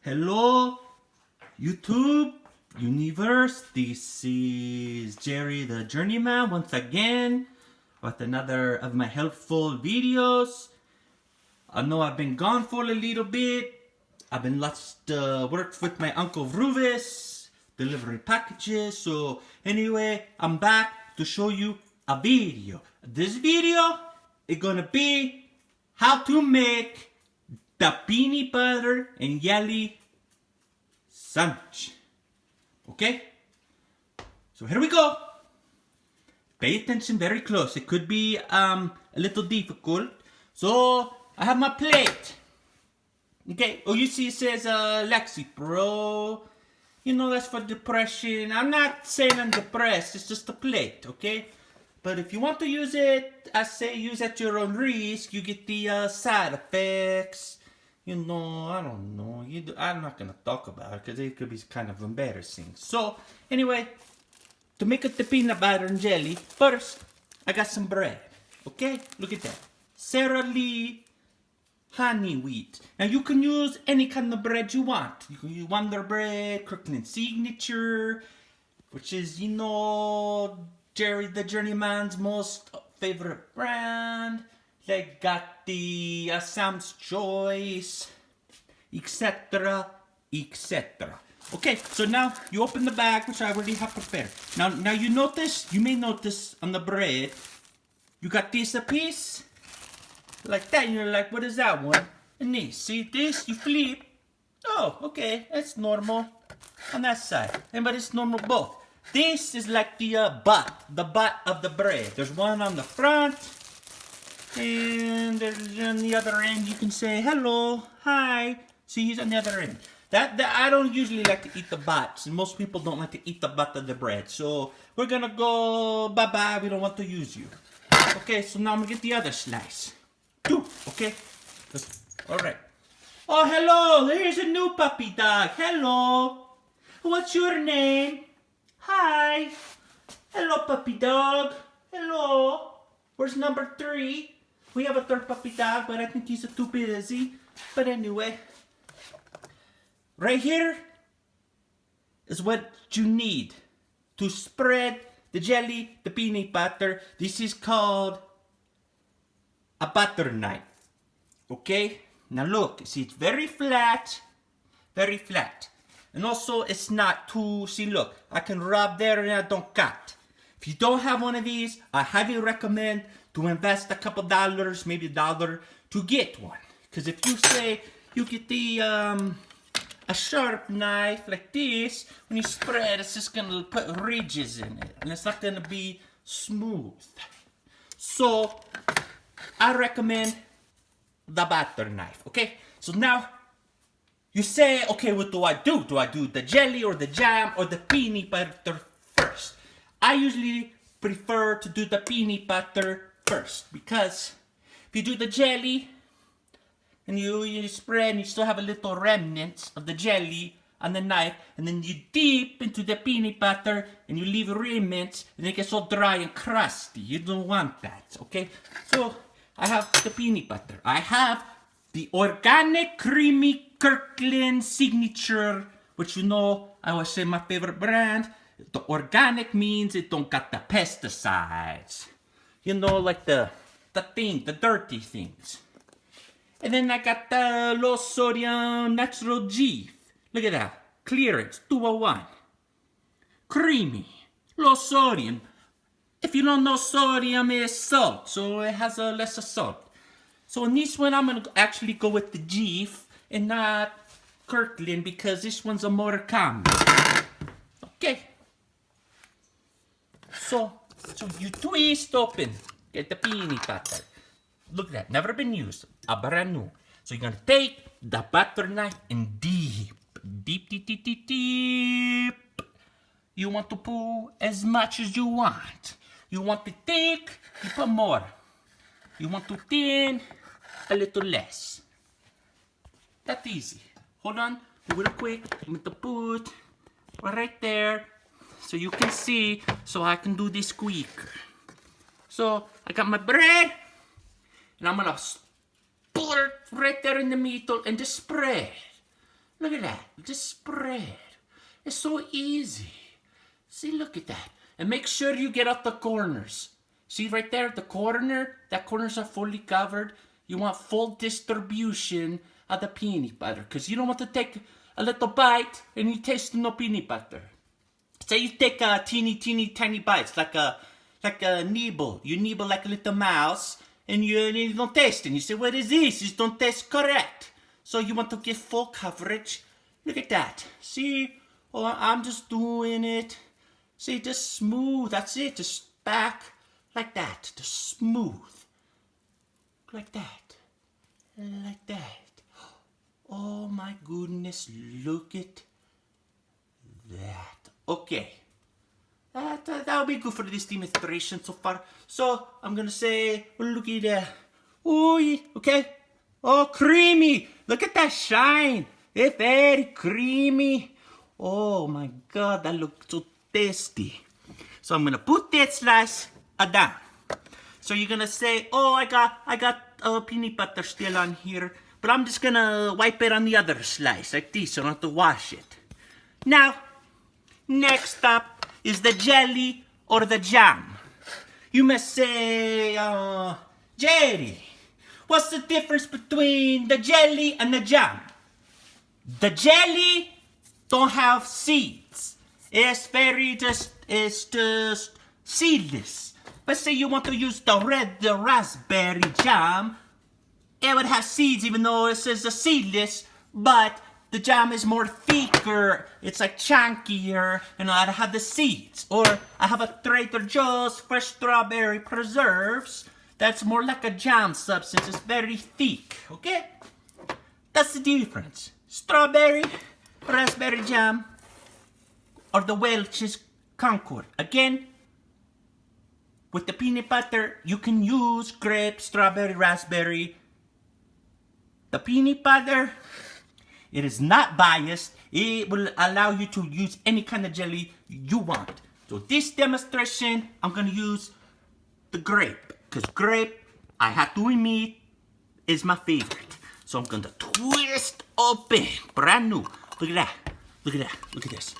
Hello, YouTube universe. This is Jerry the Journeyman once again with another of my helpful videos. I know I've been gone for a little bit. I've been lost work with my Uncle Ruvis, delivering packages. So anyway, I'm back to show you a video. This video is gonna be how to make the peanut butter and jelly sandwich. Okay? So here we go. Pay attention very close. It could be a little difficult. So I have my plate. Okay, oh, you see it says Lexapro. You know, that's for depression. I'm not saying I'm depressed, it's just a plate, okay? But if you want to use it, I say use at your own risk. You get the side effects. You know, I don't know. I'm not going to talk about it because it could be kind of embarrassing. So, anyway, to make it the peanut butter and jelly, first, I got some bread. Okay? Look at that. Sara Lee honey wheat. Now you can use any kind of bread you want. You can use Wonder Bread, Kirkland Signature, which is, you know, Jerry the Journeyman's most favorite brand. They got the Sam's Choice, etc., etc. Okay, so now you open the bag, which I already have prepared. Now you may notice on the bread, you got this a piece. Like that, and you're like, what is that one? And then, see this, you flip. Oh, okay, that's normal on that side. But it's normal both. This is like the butt of the bread. There's one on the front, and there's on the other end. You can say hello, hi. See, he's on the other end. That I don't usually like to eat the butts, and most people don't like to eat the butt of the bread. So we're gonna go bye-bye. We don't want to use you. Okay, so now I'm gonna get the other slice. Two, okay? Alright. Oh, hello! Here's a new puppy dog. Hello! What's your name? Hi! Hello, puppy dog. Hello! Where's number 3? We have a third puppy dog, but I think he's too busy. But anyway. Right here is what you need to spread the jelly, the peanut butter. This is called a butter knife. Okay? Now look, see, it's very flat. Very flat. And also, it's not too, see, look, I can rub there and I don't cut. If you don't have one of these, I highly recommend to invest a couple dollars, maybe $1, to get one. Because if you say you get the, a sharp knife like this, when you spread, it's just gonna put ridges in it. And it's not gonna be smooth. So, I recommend the butter knife, okay? So now, you say, okay, what do I do? Do I do the jelly or the jam or the peanut butter first? I usually prefer to do the peanut butter first because if you do the jelly and you spread and you still have a little remnants of the jelly on the knife, and then you dip into the peanut butter and you leave remnants and it gets all dry and crusty. You don't want that, okay? So I have the peanut butter. I have the organic creamy Kirkland Signature, which you know I always say my favorite brand. The organic means it don't got the pesticides. You know, like the dirty things. And then I got the low sodium natural G. Look at that. Clearance 201. Creamy. Low sodium. If you don't know, sodium is salt, so it has a lesser salt. So in this one, I'm going to actually go with the Jeef and not Kirkland because this one's a more common. Okay. So you twist open. Get the peanut butter. Look at that. Never been used. A brand new. So you're going to take the butter knife and dip. Deep, deep, deep, deep, deep. You want to put as much as you want. You want it thick, you put more. You want to thin, a little less. That's easy. Hold on, real quick. I'm going to put right there so you can see, so I can do this squeak. So I got my bread, and I'm going to pour it right there in the middle and just spread. Look at that. Just spread. It's so easy. See, look at that. And make sure you get out the corners. See right there, the corner? That corners are fully covered. You want full distribution of the peanut butter. Because you don't want to take a little bite and you taste no peanut butter. Say you take a teeny tiny bites, like a nibble. You nibble like a little mouse, and you don't taste it. And you say, what is this? It don't taste correct. So you want to get full coverage. Look at that. See? Oh, I'm just doing it. See, just smooth. That's it. Just back like that. Just smooth. Like that. Like that. Oh my goodness. Look at that. Okay. That'll be good for this demonstration so far. So, I'm gonna say, well, look at that. Oh, okay. Oh, creamy. Look at that shine. It's very creamy. Oh my God, that looks so tasty. So I'm gonna put that slice down. So you're gonna say, oh, I got peanut butter still on here, but I'm just gonna wipe it on the other slice like this. So I don't have to wash it. Now, next up is the jelly or the jam. You must say, Jerry, what's the difference between the jelly and the jam? The jelly don't have seeds. It's just seedless. But say you want to use the raspberry jam, it would have seeds even though it says the seedless, but the jam is more thicker, it's like chunkier, and I have the seeds. Or I have a Trader Joe's fresh strawberry preserves. That's more like a jam substance, it's very thick, okay? That's the difference. Strawberry, raspberry jam, or the Welch's Concord. Again, with the peanut butter, you can use grape, strawberry, raspberry. The peanut butter, it is not biased. It will allow you to use any kind of jelly you want. So this demonstration, I'm gonna use the grape. Because grape, I have to admit, is my favorite. So I'm gonna twist open, brand new. Look at that, look at that, look at this.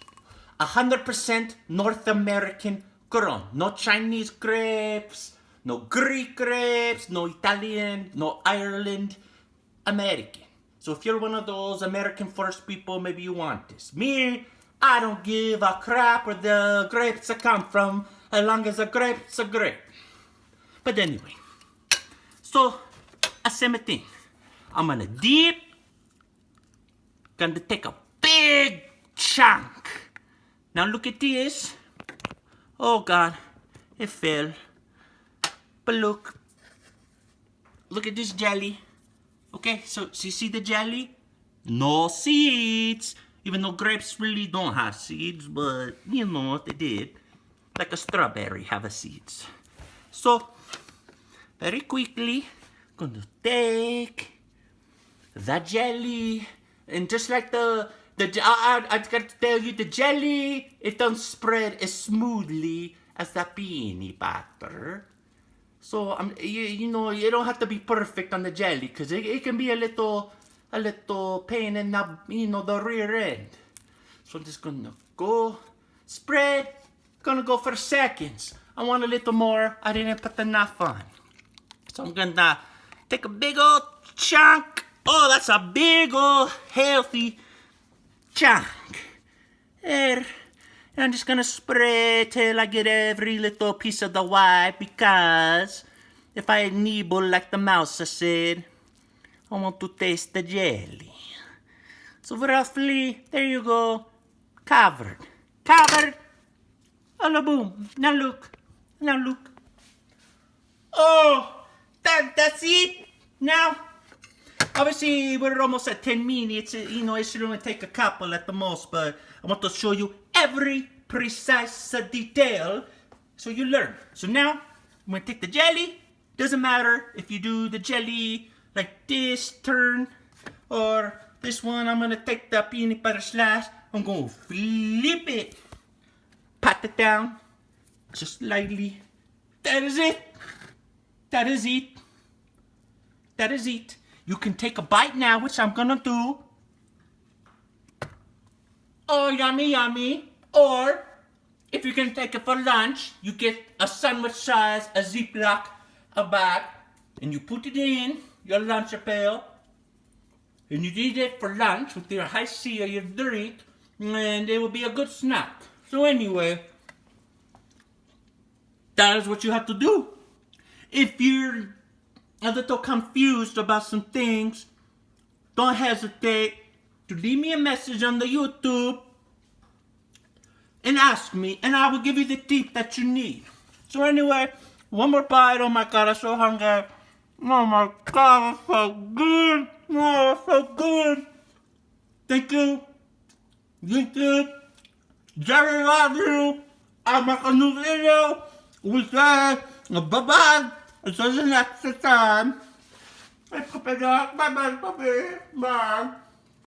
100% North American grown. No Chinese grapes, no Greek grapes, no Italian, no Ireland, American. So if you're one of those American first people, maybe you want this. Me, I don't give a crap where the grapes come from, as long as the grape's a grape. But anyway, so same thing. I'm gonna take a big chunk. Now look at this. Oh God, it fell. But look at this jelly. Okay, so you see the jelly? No seeds. Even though grapes really don't have seeds, but you know what they did. Like a strawberry have a seeds. So, very quickly, gonna take the jelly. And just like I got to tell you, the jelly, it don't spread as smoothly as the peanut butter. So you know, you don't have to be perfect on the jelly, because it can be a little pain in the, you know, the rear end. So I'm just gonna go spread. Gonna go for seconds. I want a little more. I didn't put enough on. So I'm gonna take a big old chunk. Oh, that's a big old healthy chunk. There. And I'm just gonna spread till I get every little piece of the white, because if I nibble like the mouse I said, I want to taste the jelly. So roughly, there you go, covered. Oh, boom. Now look. Oh, that's it. Now, obviously, we're almost at 10 minutes. You know, it should only take a couple at the most, but I want to show you every precise detail so you learn. So now, I'm going to take the jelly. Doesn't matter if you do the jelly like this turn or this one. I'm going to take the peanut butter slice. I'm going to flip it. Pat it down just lightly. That is it. You can take a bite now, which I'm going to do. Oh, yummy, yummy. Or, if you can take it for lunch, you get a sandwich size, a Ziploc, a bag, and you put it in your lunch pail, and you eat it for lunch with your high C or your drink, and it will be a good snack. So anyway, that is what you have to do. If you're a little confused about some things, don't hesitate to leave me a message on the YouTube and ask me, and I will give you the tip that you need. So anyway, one more bite. Oh my god, I'm so hungry. Oh my god, it's so good. Oh, it's so good. Thank you, YouTube. Jerry loves you. I'll make a new video. We say bye-bye. Until the next time. Bye-bye, puppy. Bye.